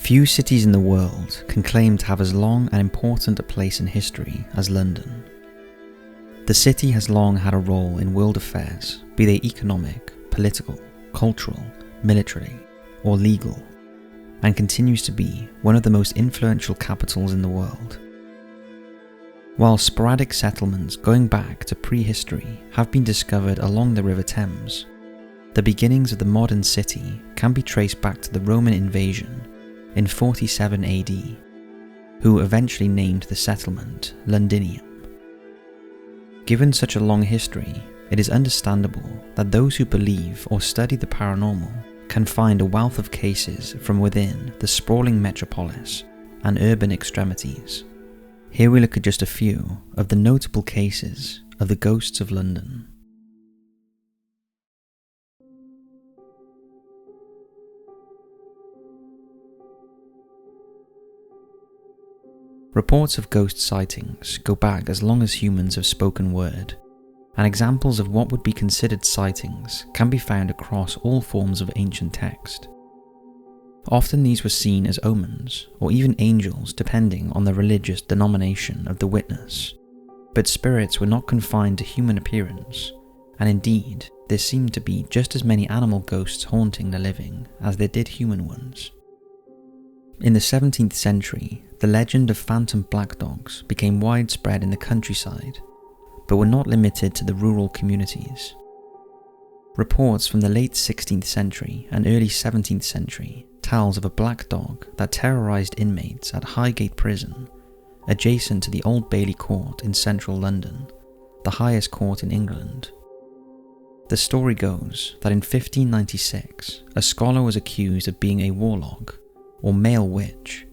Few cities in the world can claim to have as long and important a place in history as London. The city has long had a role in world affairs, be they economic, political, cultural, military, or legal, and continues to be one of the most influential capitals in the world. While sporadic settlements going back to prehistory have been discovered along the River Thames, the beginnings of the modern city can be traced back to the Roman invasion in 47 AD, who eventually named the settlement Londinium. Given such a long history, it is understandable that those who believe or study the paranormal can find a wealth of cases from within the sprawling metropolis and urban extremities. Here we look at just a few of the notable cases of the ghosts of London. Reports of ghost sightings go back as long as humans have spoken word, and examples of what would be considered sightings can be found across all forms of ancient text. Often these were seen as omens, or even angels depending on the religious denomination of the witness, but spirits were not confined to human appearance, and indeed there seemed to be just as many animal ghosts haunting the living as there did human ones. In the 17th century, the legend of phantom black dogs became widespread in the countryside, but were not limited to the rural communities. Reports from the late 16th century and early 17th century tells of a black dog that terrorised inmates at Highgate Prison, adjacent to the Old Bailey Court in central London, the highest court in England. The story goes that in 1596, a scholar was accused of being a warlock, or male witch,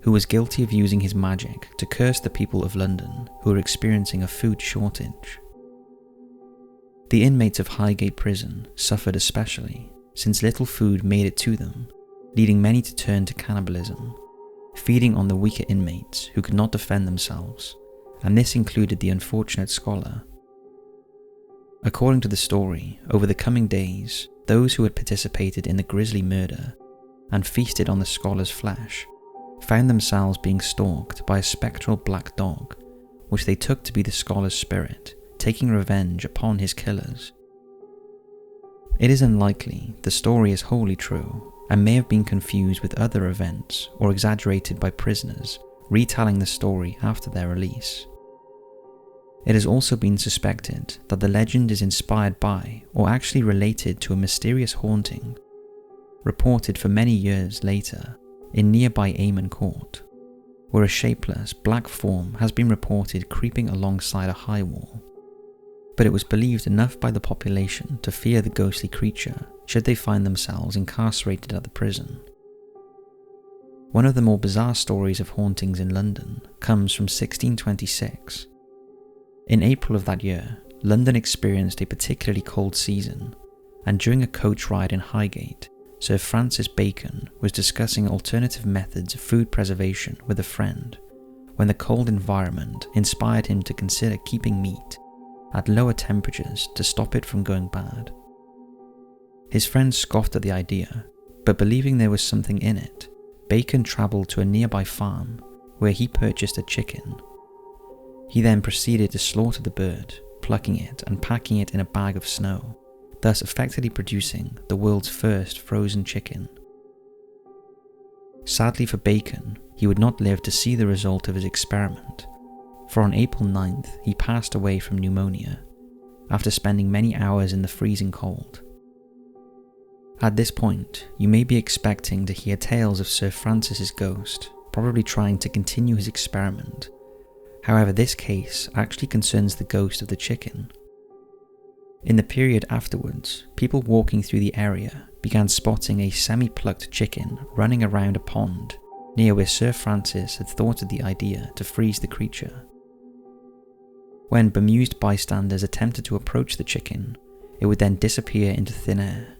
who was guilty of using his magic to curse the people of London who were experiencing a food shortage. The inmates of Highgate Prison suffered especially, since little food made it to them, leading many to turn to cannibalism, feeding on the weaker inmates who could not defend themselves, and this included the unfortunate scholar. According to the story, over the coming days, those who had participated in the grisly murder and feasted on the scholar's flesh found themselves being stalked by a spectral black dog, which they took to be the scholar's spirit, taking revenge upon his killers. It is unlikely the story is wholly true, and may have been confused with other events or exaggerated by prisoners retelling the story after their release. It has also been suspected that the legend is inspired by or actually related to a mysterious haunting reported for many years later in nearby Amon Court, where a shapeless black form has been reported creeping alongside a high wall, but it was believed enough by the population to fear the ghostly creature should they find themselves incarcerated at the prison. One of the more bizarre stories of hauntings in London comes from 1626. In April of that year, London experienced a particularly cold season, and during a coach ride in Highgate, Sir Francis Bacon was discussing alternative methods of food preservation with a friend when the cold environment inspired him to consider keeping meat at lower temperatures to stop it from going bad. His friend scoffed at the idea, but believing there was something in it, Bacon travelled to a nearby farm where he purchased a chicken. He then proceeded to slaughter the bird, plucking it and packing it in a bag of snow, thus effectively producing the world's first frozen chicken. Sadly for Bacon, he would not live to see the result of his experiment, for on April 9th he passed away from pneumonia, after spending many hours in the freezing cold. At this point, you may be expecting to hear tales of Sir Francis's ghost, probably trying to continue his experiment. However, this case actually concerns the ghost of the chicken. In the period afterwards, people walking through the area began spotting a semi-plucked chicken running around a pond near where Sir Francis had thought of the idea to freeze the creature. When bemused bystanders attempted to approach the chicken, it would then disappear into thin air,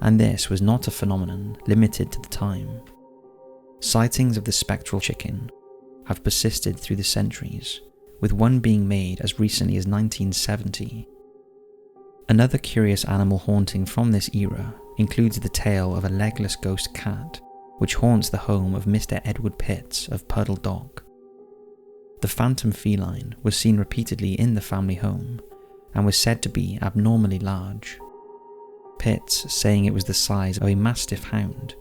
and this was not a phenomenon limited to the time. Sightings of the spectral chicken have persisted through the centuries, with one being made as recently as 1970. Another curious animal haunting from this era includes the tale of a legless ghost cat, which haunts the home of Mr. Edward Pitts of Puddle Dock. The phantom feline was seen repeatedly in the family home and was said to be abnormally large, Pitts saying it was the size of a mastiff hound,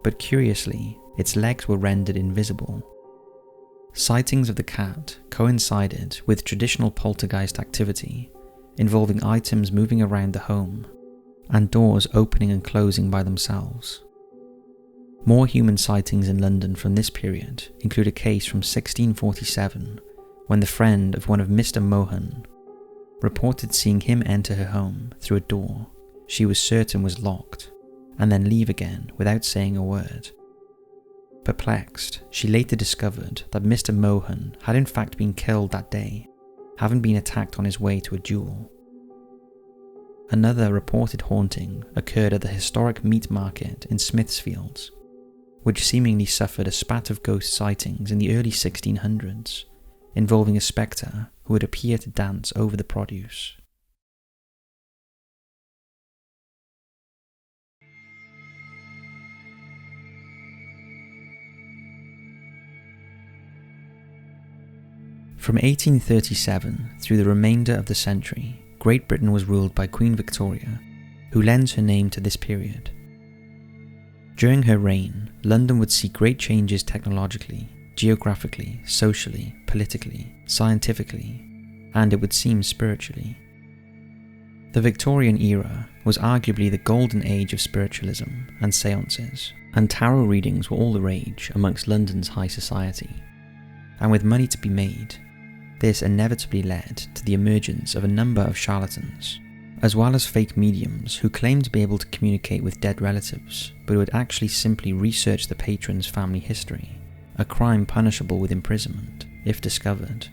but curiously, its legs were rendered invisible. Sightings of the cat coincided with traditional poltergeist activity involving items moving around the home and doors opening and closing by themselves. More human sightings in London from this period include a case from 1647 when the friend of one of Mr. Mohun reported seeing him enter her home through a door she was certain was locked and then leave again without saying a word. Perplexed, she later discovered that Mr. Mohun had in fact been killed that day, having been attacked on his way to a duel. Another reported haunting occurred at the historic meat market in Smithsfields, which seemingly suffered a spat of ghost sightings in the early 1600s, involving a spectre who would appear to dance over the produce. From 1837 through the remainder of the century, Great Britain was ruled by Queen Victoria, who lends her name to this period. During her reign, London would see great changes technologically, geographically, socially, politically, scientifically, and it would seem spiritually. The Victorian era was arguably the golden age of spiritualism and seances, and tarot readings were all the rage amongst London's high society. And with money to be made, this inevitably led to the emergence of a number of charlatans, as well as fake mediums who claimed to be able to communicate with dead relatives, but would actually simply research the patron's family history, a crime punishable with imprisonment, if discovered.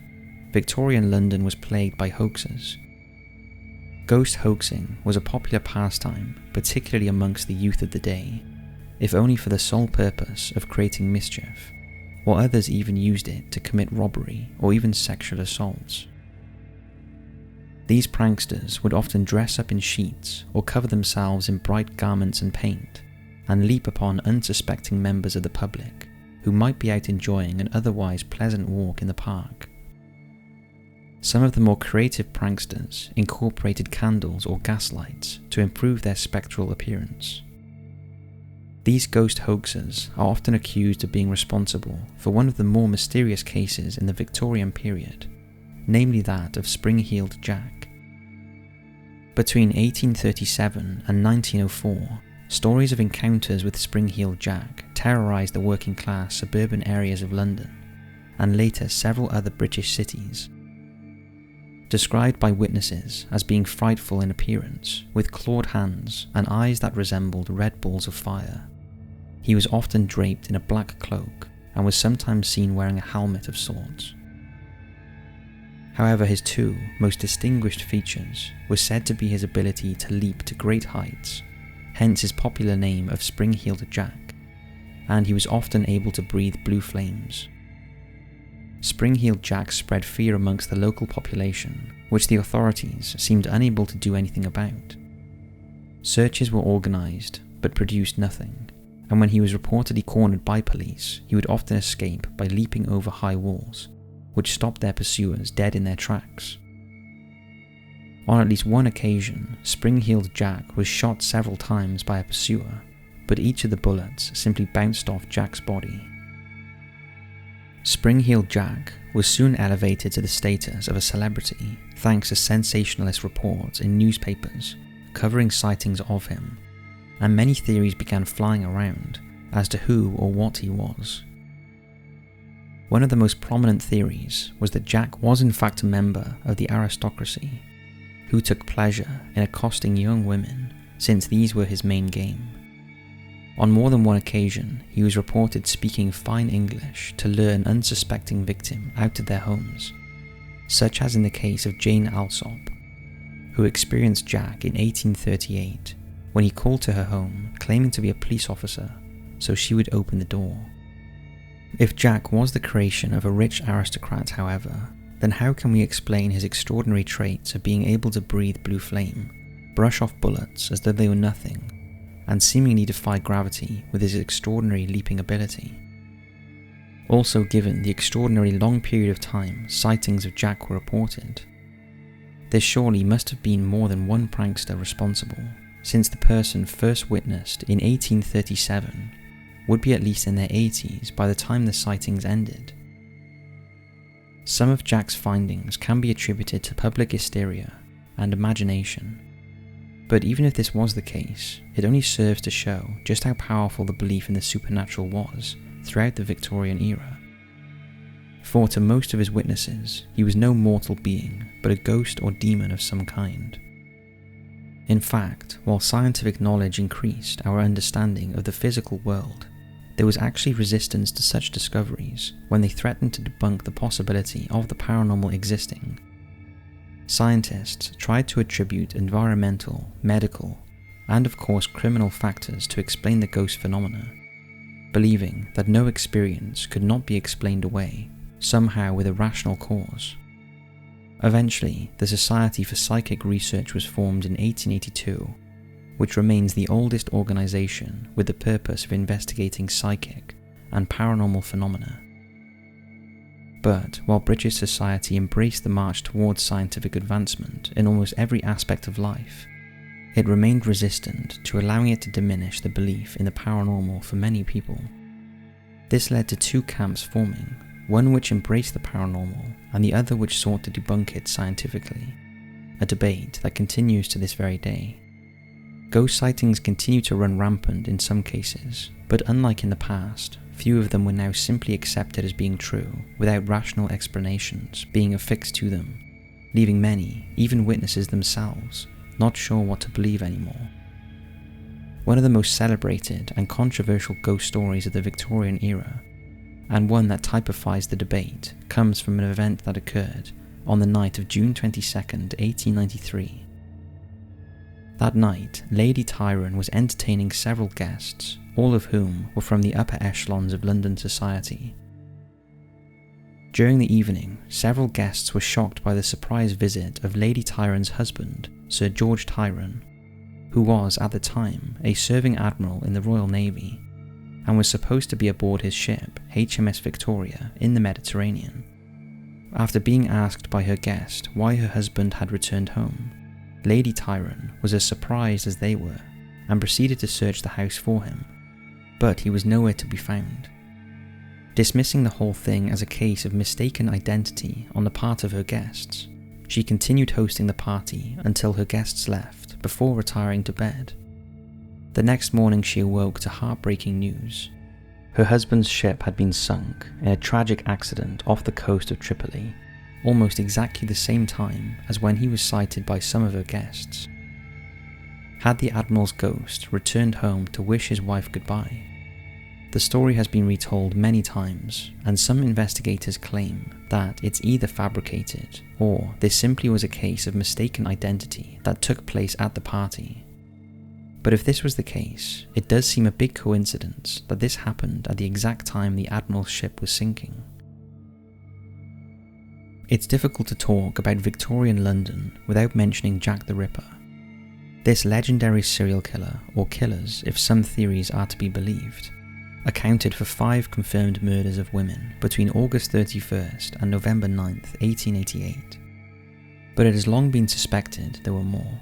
Victorian London was plagued by hoaxes. Ghost hoaxing was a popular pastime, particularly amongst the youth of the day, if only for the sole purpose of creating mischief, while others even used it to commit robbery or even sexual assaults. These pranksters would often dress up in sheets or cover themselves in bright garments and paint, and leap upon unsuspecting members of the public who might be out enjoying an otherwise pleasant walk in the park. Some of the more creative pranksters incorporated candles or gaslights to improve their spectral appearance. These ghost hoaxers are often accused of being responsible for one of the more mysterious cases in the Victorian period, namely that of Spring-Heeled Jack. Between 1837 and 1904, stories of encounters with Spring-Heeled Jack terrorised the working class suburban areas of London, and later several other British cities. Described by witnesses as being frightful in appearance, with clawed hands and eyes that resembled red balls of fire. He was often draped in a black cloak and was sometimes seen wearing a helmet of sorts. However, his two most distinguished features were said to be his ability to leap to great heights, hence his popular name of Spring-Heeled Jack, and he was often able to breathe blue flames. Spring-Heeled Jack spread fear amongst the local population, which the authorities seemed unable to do anything about. Searches were organised, but produced nothing, and when he was reportedly cornered by police, he would often escape by leaping over high walls, which stopped their pursuers dead in their tracks. On at least one occasion, Spring-Heeled Jack was shot several times by a pursuer, but each of the bullets simply bounced off Jack's body. Spring-Heeled Jack was soon elevated to the status of a celebrity thanks to sensationalist reports in newspapers covering sightings of him, and many theories began flying around as to who or what he was. One of the most prominent theories was that Jack was in fact a member of the aristocracy, who took pleasure in accosting young women since these were his main game. On more than one occasion, he was reported speaking fine English to lure an unsuspecting victim out of their homes, such as in the case of Jane Alsop, who experienced Jack in 1838 when he called to her home claiming to be a police officer so she would open the door. If Jack was the creation of a rich aristocrat, however, then how can we explain his extraordinary traits of being able to breathe blue flame, brush off bullets as though they were nothing, and seemingly defy gravity with his extraordinary leaping ability. Also, given the extraordinarily long period of time sightings of Jack were reported, there surely must have been more than one prankster responsible, since the person first witnessed in 1837 would be at least in their 80s by the time the sightings ended. Some of Jack's findings can be attributed to public hysteria and imagination, but even if this was the case, it only serves to show just how powerful the belief in the supernatural was throughout the Victorian era. For to most of his witnesses, he was no mortal being, but a ghost or demon of some kind. In fact, while scientific knowledge increased our understanding of the physical world, there was actually resistance to such discoveries when they threatened to debunk the possibility of the paranormal existing. Scientists tried to attribute environmental, medical, and of course criminal factors to explain the ghost phenomena, believing that no experience could not be explained away, somehow with a rational cause. Eventually, the Society for Psychic Research was formed in 1882, which remains the oldest organization with the purpose of investigating psychic and paranormal phenomena. But while British society embraced the march towards scientific advancement in almost every aspect of life, it remained resistant to allowing it to diminish the belief in the paranormal for many people. This led to two camps forming, one which embraced the paranormal and the other which sought to debunk it scientifically, a debate that continues to this very day. Ghost sightings continue to run rampant in some cases, but unlike in the past, few of them were now simply accepted as being true without rational explanations being affixed to them, leaving many, even witnesses themselves, not sure what to believe anymore. One of the most celebrated and controversial ghost stories of the Victorian era, and one that typifies the debate, comes from an event that occurred on the night of June 22nd, 1893. That night, Lady Tyrone was entertaining several guests, all of whom were from the upper echelons of London society. During the evening, several guests were shocked by the surprise visit of Lady Tyrone's husband, Sir George Tyrone, who was at the time a serving admiral in the Royal Navy, and was supposed to be aboard his ship, HMS Victoria, in the Mediterranean. After being asked by her guest why her husband had returned home, Lady Tyrone was as surprised as they were, and proceeded to search the house for him, but he was nowhere to be found. Dismissing the whole thing as a case of mistaken identity on the part of her guests, she continued hosting the party until her guests left, before retiring to bed. The next morning she awoke to heartbreaking news. Her husband's ship had been sunk in a tragic accident off the coast of Tripoli, almost exactly the same time as when he was sighted by some of her guests. Had the Admiral's ghost returned home to wish his wife goodbye? The story has been retold many times, and some investigators claim that it's either fabricated or this simply was a case of mistaken identity that took place at the party. But if this was the case, it does seem a big coincidence that this happened at the exact time the Admiral's ship was sinking. It's difficult to talk about Victorian London without mentioning Jack the Ripper. This legendary serial killer, or killers if some theories are to be believed, accounted for 5 confirmed murders of women between August 31st and November 9th, 1888. But it has long been suspected there were more.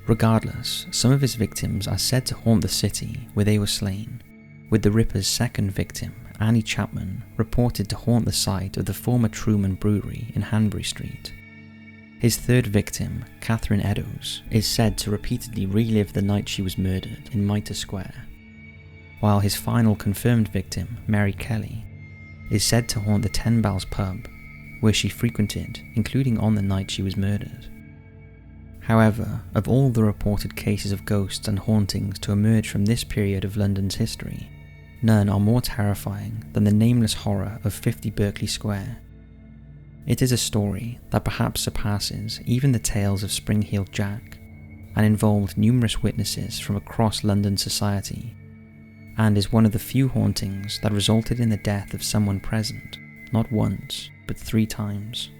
Regardless, some of his victims are said to haunt the city where they were slain, with the Ripper's second victim, Annie Chapman, reported to haunt the site of the former Truman Brewery in Hanbury Street. His third victim, Catherine Eddowes, is said to repeatedly relive the night she was murdered in Mitre Square, while his final confirmed victim, Mary Kelly, is said to haunt the 10 Bells pub, where she frequented, including on the night she was murdered. However, of all the reported cases of ghosts and hauntings to emerge from this period of London's history, none are more terrifying than the nameless horror of 50 Berkeley Square. It is a story that perhaps surpasses even the tales of Spring-Heeled Jack, and involved numerous witnesses from across London society, and is one of the few hauntings that resulted in the death of someone present, not once, but 3 times.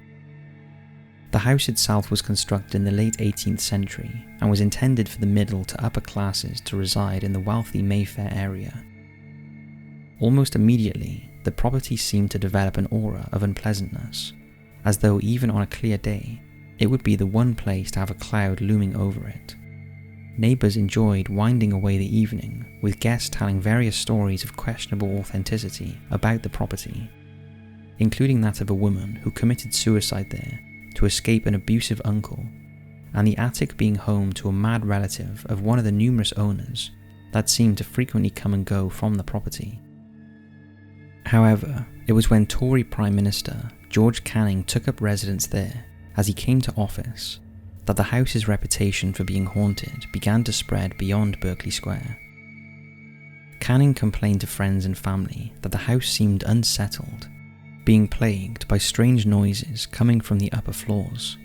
The house itself was constructed in the late 18th century and was intended for the middle to upper classes to reside in the wealthy Mayfair area. Almost immediately, the property seemed to develop an aura of unpleasantness, as though even on a clear day, it would be the one place to have a cloud looming over it. Neighbours enjoyed winding away the evening, with guests telling various stories of questionable authenticity about the property, including that of a woman who committed suicide there to escape an abusive uncle, and the attic being home to a mad relative of one of the numerous owners that seemed to frequently come and go from the property. However, it was when Tory Prime Minister George Canning took up residence there as he came to office that the house's reputation for being haunted began to spread beyond Berkeley Square. Canning complained to friends and family that the house seemed unsettled, being plagued by strange noises coming from the upper floors.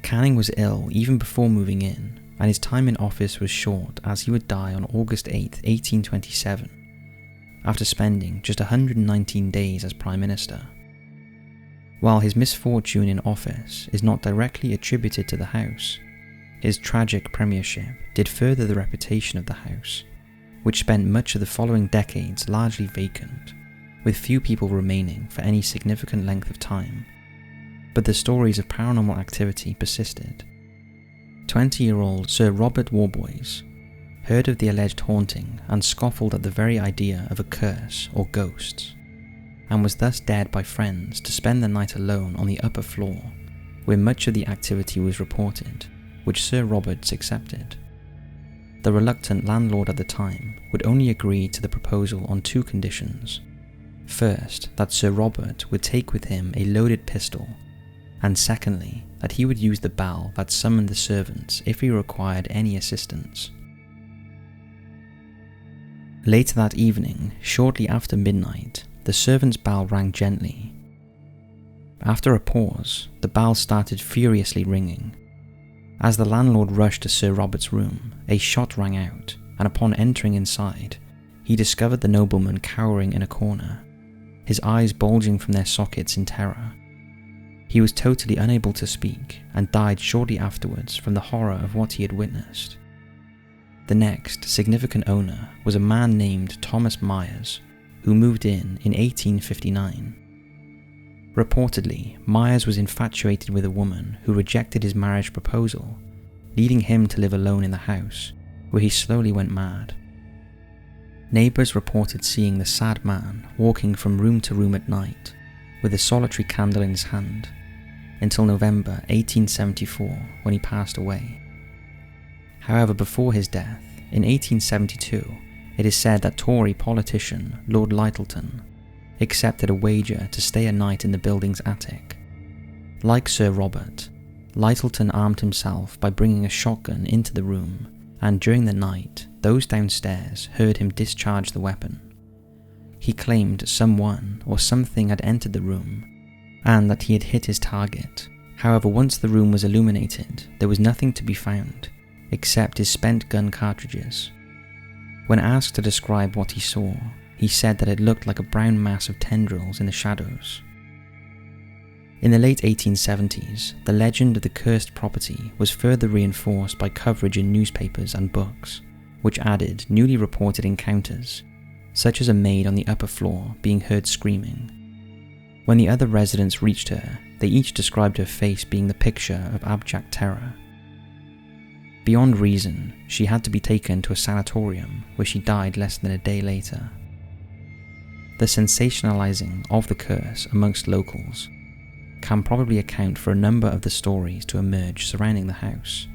Canning was ill even before moving in, and his time in office was short as he would die on August 8, 1827, after spending just 119 days as Prime Minister. While his misfortune in office is not directly attributed to the house, his tragic premiership did further the reputation of the house, which spent much of the following decades largely vacant, with few people remaining for any significant length of time. But the stories of paranormal activity persisted. 20-year-old Sir Robert Warboys heard of the alleged haunting and scoffed at the very idea of a curse or ghosts, and was thus dared by friends to spend the night alone on the upper floor, where much of the activity was reported, which Sir Roberts accepted. The reluctant landlord at the time would only agree to the proposal on two conditions. First, that Sir Robert would take with him a loaded pistol, and secondly, that he would use the bell that summoned the servants if he required any assistance. Later that evening, shortly after midnight, the servant's bell rang gently. After a pause, the bell started furiously ringing. As the landlord rushed to Sir Robert's room, a shot rang out, and upon entering inside, he discovered the nobleman cowering in a corner, his eyes bulging from their sockets in terror. He was totally unable to speak and died shortly afterwards from the horror of what he had witnessed. The next significant owner was a man named Thomas Myers, who moved in 1859. Reportedly, Myers was infatuated with a woman who rejected his marriage proposal, leading him to live alone in the house, where he slowly went mad. Neighbours reported seeing the sad man walking from room to room at night, with a solitary candle in his hand, until November 1874, when he passed away. However, before his death, in 1872, it is said that Tory politician Lord Lyttelton accepted a wager to stay a night in the building's attic. Like Sir Robert, Lyttelton armed himself by bringing a shotgun into the room, and during the night, those downstairs heard him discharge the weapon. He claimed someone or something had entered the room, and that he had hit his target. However, once the room was illuminated, there was nothing to be found, except his spent gun cartridges. When asked to describe what he saw, he said that it looked like a brown mass of tendrils in the shadows. In the late 1870s, the legend of the cursed property was further reinforced by coverage in newspapers and books, which added newly reported encounters, such as a maid on the upper floor being heard screaming. When the other residents reached her, they each described her face being the picture of abject terror. Beyond reason, she had to be taken to a sanatorium where she died less than a day later. The sensationalizing of the curse amongst locals can probably account for a number of the stories to emerge surrounding the house,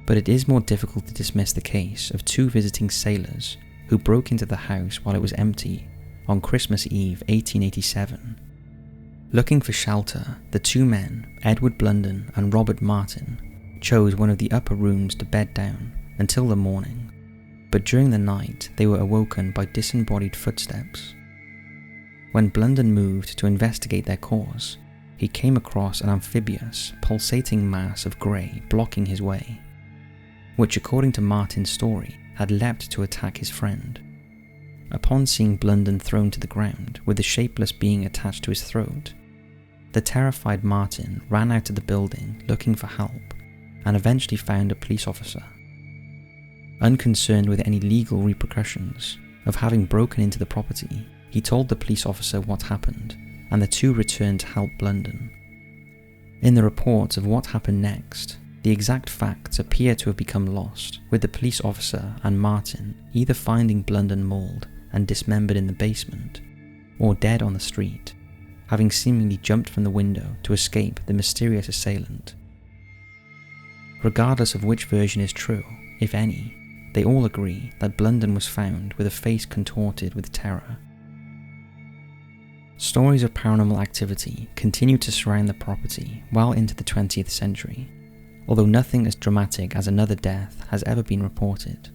but it is more difficult to dismiss the case of two visiting sailors who broke into the house while it was empty on Christmas Eve 1887. Looking for shelter, the two men, Edward Blunden and Robert Martin, chose one of the upper rooms to bed down until the morning, but during the night they were awoken by disembodied footsteps. When Blunden moved to investigate their cause, he came across an amphibious, pulsating mass of grey blocking his way, which according to Martin's story had leapt to attack his friend. Upon seeing Blunden thrown to the ground with the shapeless being attached to his throat, the terrified Martin ran out of the building looking for help and eventually found a police officer. Unconcerned with any legal repercussions of having broken into the property, he told the police officer what happened, and the two returned to help Blunden. In the report of what happened next, the exact facts appear to have become lost, with the police officer and Martin either finding Blunden mauled and dismembered in the basement, or dead on the street, having seemingly jumped from the window to escape the mysterious assailant. Regardless of which version is true, if any, they all agree that Blunden was found with a face contorted with terror. Stories of paranormal activity continue to surround the property well into the 20th century, although nothing as dramatic as another death has ever been reported.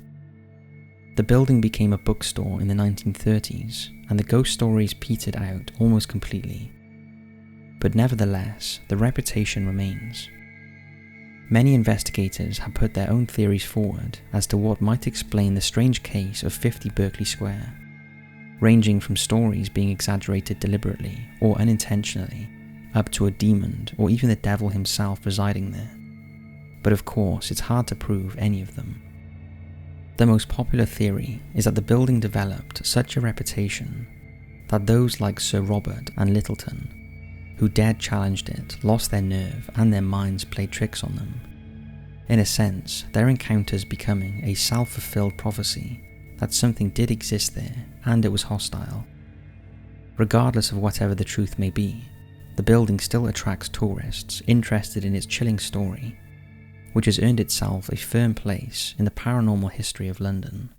The building became a bookstore in the 1930s, and the ghost stories petered out almost completely. But nevertheless, the reputation remains. Many investigators have put their own theories forward as to what might explain the strange case of 50 Berkeley Square, ranging from stories being exaggerated deliberately or unintentionally, up to a demon or even the devil himself residing there. But of course, it's hard to prove any of them. The most popular theory is that the building developed such a reputation that those like Sir Robert and Littleton, who dared challenged it, lost their nerve and their minds played tricks on them. In a sense, their encounters becoming a self-fulfilled prophecy that something did exist there and it was hostile. Regardless of whatever the truth may be, the building still attracts tourists interested in its chilling story, which has earned itself a firm place in the paranormal history of London.